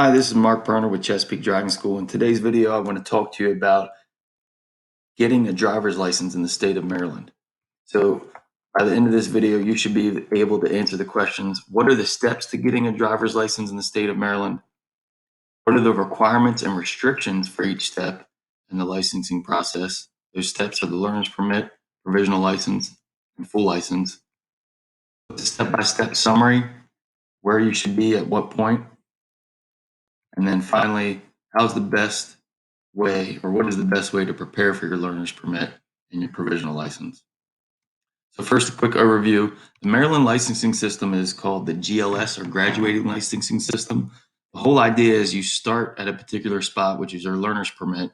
Hi, this is Mark Perner with Chesapeake Driving School. In today's video, I want to talk to you about getting a driver's license in the state of Maryland. So by the end of this video, you should be able to answer the questions. What are the steps to getting a driver's license in the state of Maryland? What are the requirements and restrictions for each step in the licensing process? Those steps are the learner's permit, provisional license, and full license. The step-by-step summary, where you should be at what point. And then finally, how's the best way, or what is the best way to prepare for your learner's permit and your provisional license? So first, a quick overview. The Maryland licensing system is called the GLS, or graduating licensing system. The whole idea is you start at a particular spot, which is your learner's permit,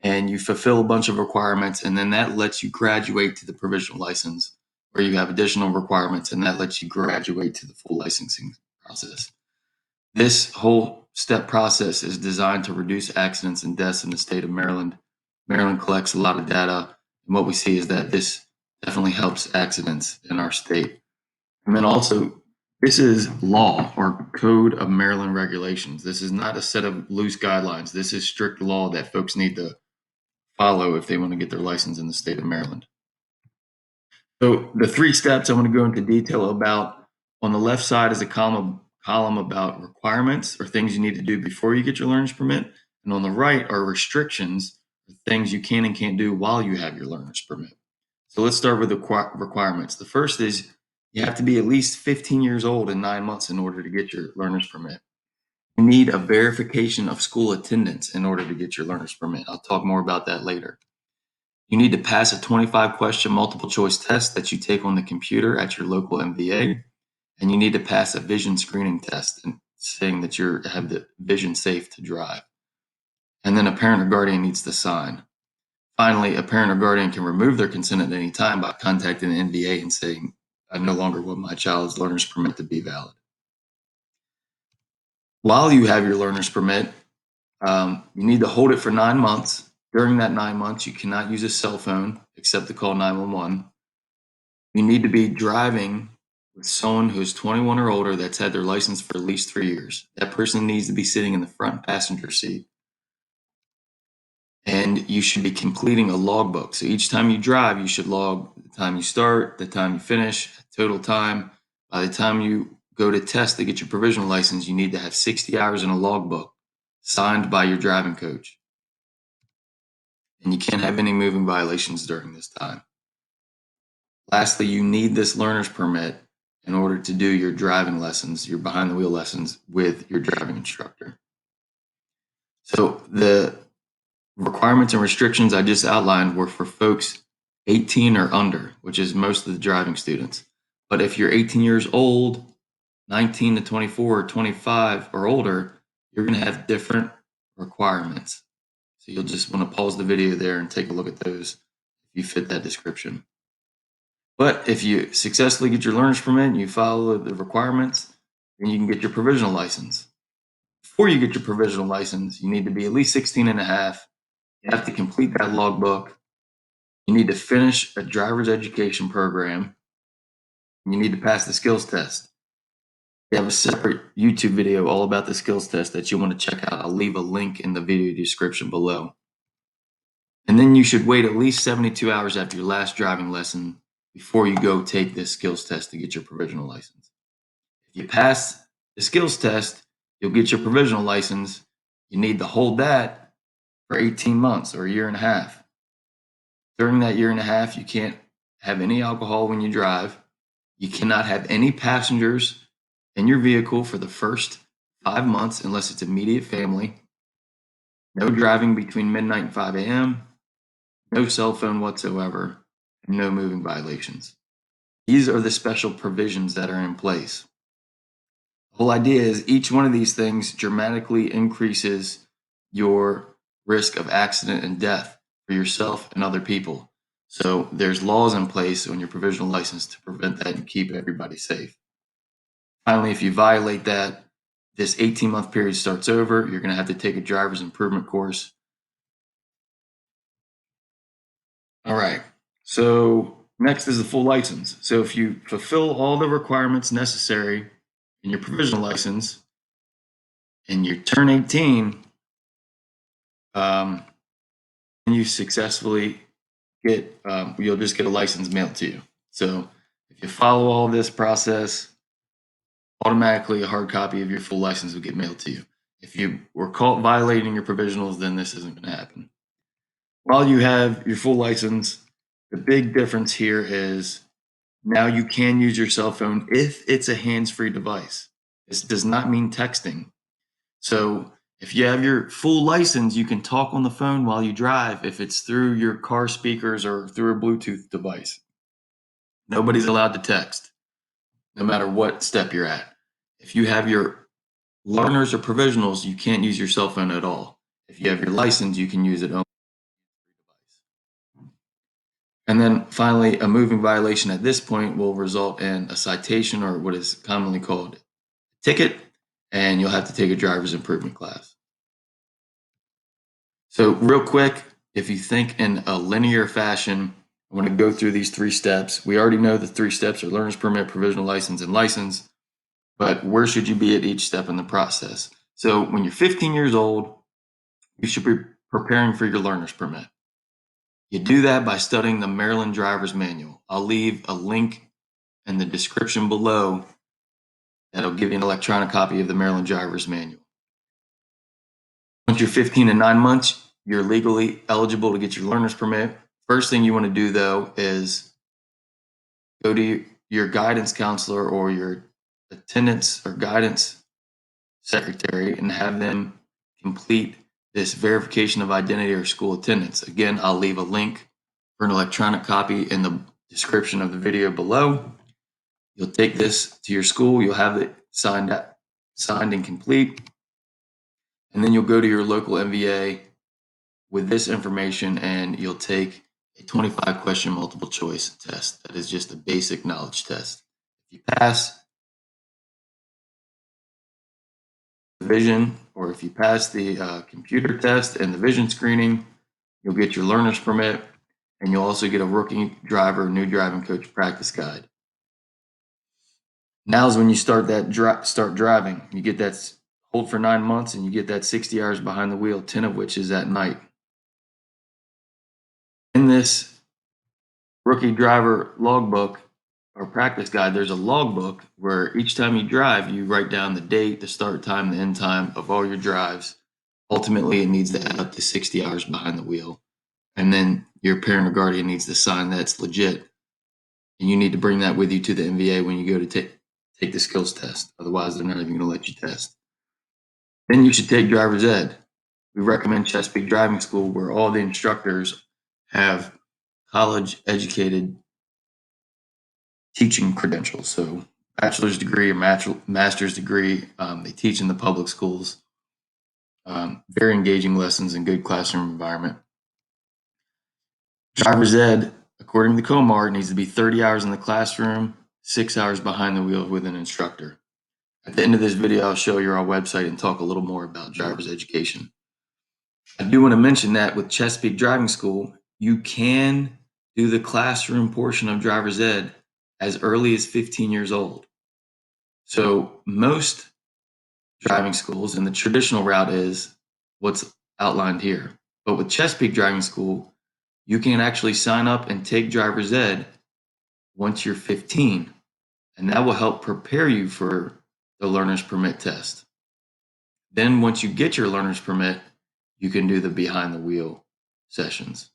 and you fulfill a bunch of requirements, and then that lets you graduate to the provisional license, where you have additional requirements, and that lets you graduate to the full licensing process. This whole step process is designed to reduce accidents and deaths in the state of Maryland. Maryland collects a lot of data, and what we see is that this definitely helps accidents in our state. And then also, this is law, or Code of Maryland Regulations. This is not a set of loose guidelines. This is strict law that folks need to follow if they want to get their license in the state of Maryland. So the three steps I want to go into detail about. On the left side is a column about requirements, or things you need to do before you get your learner's permit. And on the right are restrictions, things you can and can't do while you have your learner's permit. So let's start with the requirements. The first is you have to be at least 15 years old and 9 months in order to get your learner's permit. You need a verification of school attendance in order to get your learner's permit. I'll talk more about that later. You need to pass a 25-question multiple choice test that you take on the computer at your local MVA. And you need to pass a vision screening test and saying that you have the vision safe to drive. And then a parent or guardian needs to sign. Finally, a parent or guardian can remove their consent at any time by contacting the NVA and saying, I no longer want my child's learner's permit to be valid. While you have your learner's permit, you need to hold it for 9 months. During that 9 months, you cannot use a cell phone except to call 911. You need to be driving with someone who's 21 or older that's had their license for at least 3 years. That person needs to be sitting in the front passenger seat. And you should be completing a logbook. So each time you drive, you should log the time you start, the time you finish, total time. By the time you go to test to get your provisional license, you need to have 60 hours in a logbook signed by your driving coach. And you can't have any moving violations during this time. Lastly, you need this learner's permit in order to do your driving lessons, your behind the wheel lessons with your driving instructor. So the requirements and restrictions I just outlined were for folks 18 or under, which is most of the driving students. But if you're 18 years old, 19 to 24 or 25 or older, you're going to have different requirements. So you'll just want to pause the video there and take a look at those if you fit that description. But if you successfully get your learner's permit and you follow the requirements, then you can get your provisional license. Before you get your provisional license, you need to be at least 16 and a half. You have to complete that logbook. You need to finish a driver's education program. You need to pass the skills test. We have a separate YouTube video all about the skills test that you want to check out. I'll leave a link in the video description below. And then you should wait at least 72 hours after your last driving lesson before you go take this skills test to get your provisional license. If you pass the skills test, you'll get your provisional license. You need to hold that for 18 months or a year and a half. During that year and a half, you can't have any alcohol when you drive. You cannot have any passengers in your vehicle for the first 5 months unless it's immediate family. No driving between midnight and 5 a.m. No cell phone whatsoever, and no moving violations. These are the special provisions that are in place. The whole idea is each one of these things dramatically increases your risk of accident and death for yourself and other people. So there's laws in place on your provisional license to prevent that and keep everybody safe. Finally, if you violate that, this 18-month period starts over. You're going to have to take a driver's improvement course. All right. So next is the full license. So if you fulfill all the requirements necessary in your provisional license and you turn 18, you successfully get, you'll just get a license mailed to you. So if you follow all this process, automatically a hard copy of your full license will get mailed to you. If you were caught violating your provisionals, then this isn't going to happen. While you have your full license, the big difference here is now you can use your cell phone if it's a hands-free device. This does not mean texting. So if you have your full license, you can talk on the phone while you drive if it's through your car speakers or through a Bluetooth device. Nobody's allowed to text, no matter what step you're at. If you have your learners or provisionals, you can't use your cell phone at all. If you have your license, you can use it only. And then finally, a moving violation at this point will result in a citation or what is commonly called a ticket, and you'll have to take a driver's improvement class. So real quick, if you think in a linear fashion, I want to go through these 3 steps. We already know the 3 steps are learner's permit, provisional license, and license, but where should you be at each step in the process? So when you're 15 years old, you should be preparing for your learner's permit. You do that by studying the Maryland Driver's Manual. I'll leave a link in the description below that'll give you an electronic copy of the Maryland Driver's Manual. Once you're 15 and 9 months, you're legally eligible to get your learner's permit. First thing you want to do, though, is go to your guidance counselor or your attendance or guidance secretary and have them complete this verification of identity or school attendance. Again, I'll leave a link for an electronic copy in the description of the video below. You'll take this to your school. You'll have it signed and complete. And then you'll go to your local MVA with this information and you'll take a 25 question multiple choice test. That is just a basic knowledge test. If you pass the vision, or if you pass the computer test and the vision screening, you'll get your learner's permit, and you'll also get a rookie driver, new driving coach practice guide. Now is when you start driving. You get that hold for 9 months, and you get that 60 hours behind the wheel, 10 of which is at night. In this rookie driver logbook or practice guide, there's a logbook where each time you drive, you write down the date, the start time, the end time of all your drives. Ultimately, it needs to add up to 60 hours behind the wheel. And then your parent or guardian needs to sign that's legit. And you need to bring that with you to the MVA when you go to take the skills test. Otherwise, they're not even going to let you test. Then you should take driver's ed. We recommend Chesapeake Driving School, where all the instructors have college educated teaching credentials. So bachelor's degree or master's degree. They teach in the public schools. Very engaging lessons and good classroom environment. Driver's ed, according to Comar, needs to be 30 hours in the classroom, 6 hours behind the wheel with an instructor. At the end of this video, I'll show you our website and talk a little more about driver's education. I do want to mention that with Chesapeake Driving School, you can do the classroom portion of driver's ed as early as 15 years old. So most driving schools, and the traditional route is what's outlined here. But with Chesapeake Driving School, you can actually sign up and take driver's ed once you're 15, and that will help prepare you for the learner's permit test. Then once you get your learner's permit, you can do the behind the wheel sessions.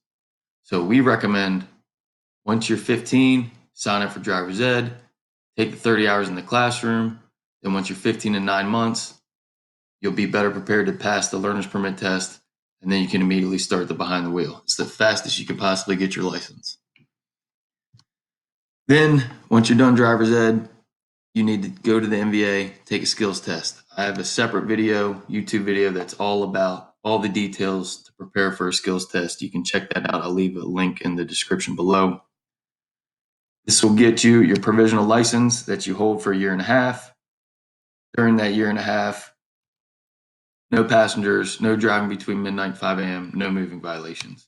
So we recommend once you're 15, sign up for driver's ed, take the 30 hours in the classroom. Then once you're 15 and 9 months, you'll be better prepared to pass the learner's permit test, and then you can immediately start the behind the wheel. It's the fastest you can possibly get your license. Then once you're done driver's ed, you need to go to the MVA, take a skills test. I have a separate YouTube video that's all about all the details to prepare for a skills test. You can check that out. I'll leave a link in the description below. This will get you your provisional license that you hold for a year and a half. During that year and a half, no passengers, no driving between midnight and 5 a.m., no moving violations.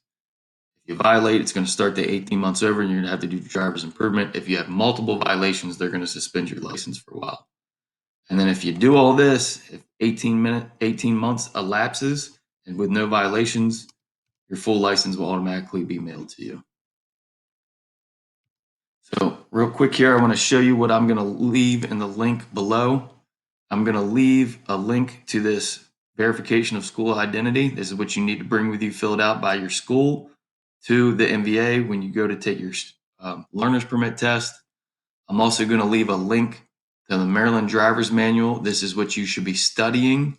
If you violate, it's going to start the 18 months over and you're going to have to do driver's improvement. If you have multiple violations, they're going to suspend your license for a while. And then if you do all this, if 18 months elapses and with no violations, your full license will automatically be mailed to you. So real quick here, I want to show you what I'm going to leave in the link below. I'm going to leave a link to this verification of school identity. This is what you need to bring with you, filled out by your school to the MVA when you go to take your learner's permit test. I'm also going to leave a link to the Maryland Driver's Manual. This is what you should be studying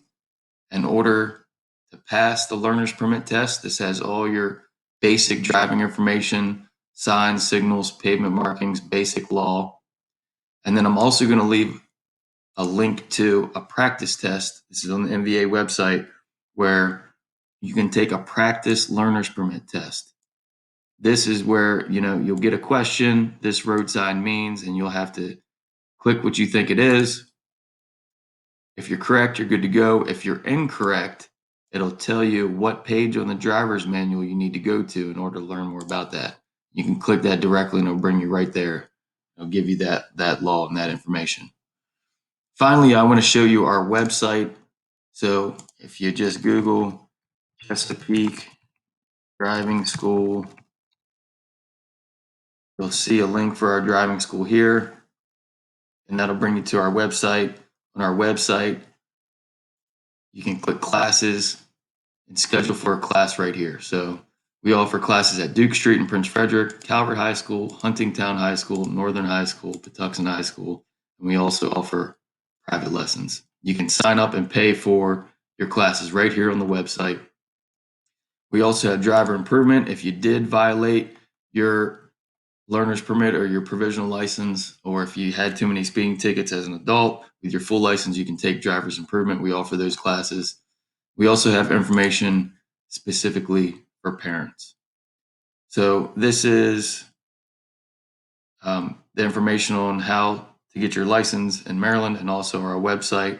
in order to pass the learner's permit test. This has all your basic driving information, signs, signals, pavement markings, basic law. And then I'm also going to leave a link to a practice test. This is on the MVA website where you can take a practice learner's permit test. This is where, you'll get a question, this road sign means, and you'll have to click what you think it is. If you're correct, you're good to go. If you're incorrect, it'll tell you what page on the driver's manual you need to go to in order to learn more about that. You can click that directly and it'll bring you right there. It'll give you that law and that information. Finally, I want to show you our website. So if you just Google Chesapeake driving school, you'll see a link for our driving school here, and that'll bring you to our website. On our website, you can click classes and schedule for a class right here. So we offer classes at Duke Street in Prince Frederick, Calvert High School, Huntingtown High School, Northern High School, Patuxent High School, and we also offer private lessons. You can sign up and pay for your classes right here on the website. We also have driver improvement. If you did violate your learner's permit or your provisional license, or if you had too many speeding tickets as an adult, with your full license, you can take driver's improvement. We offer those classes. We also have information specifically for parents. So this is the information on how to get your license in Maryland, and also our website.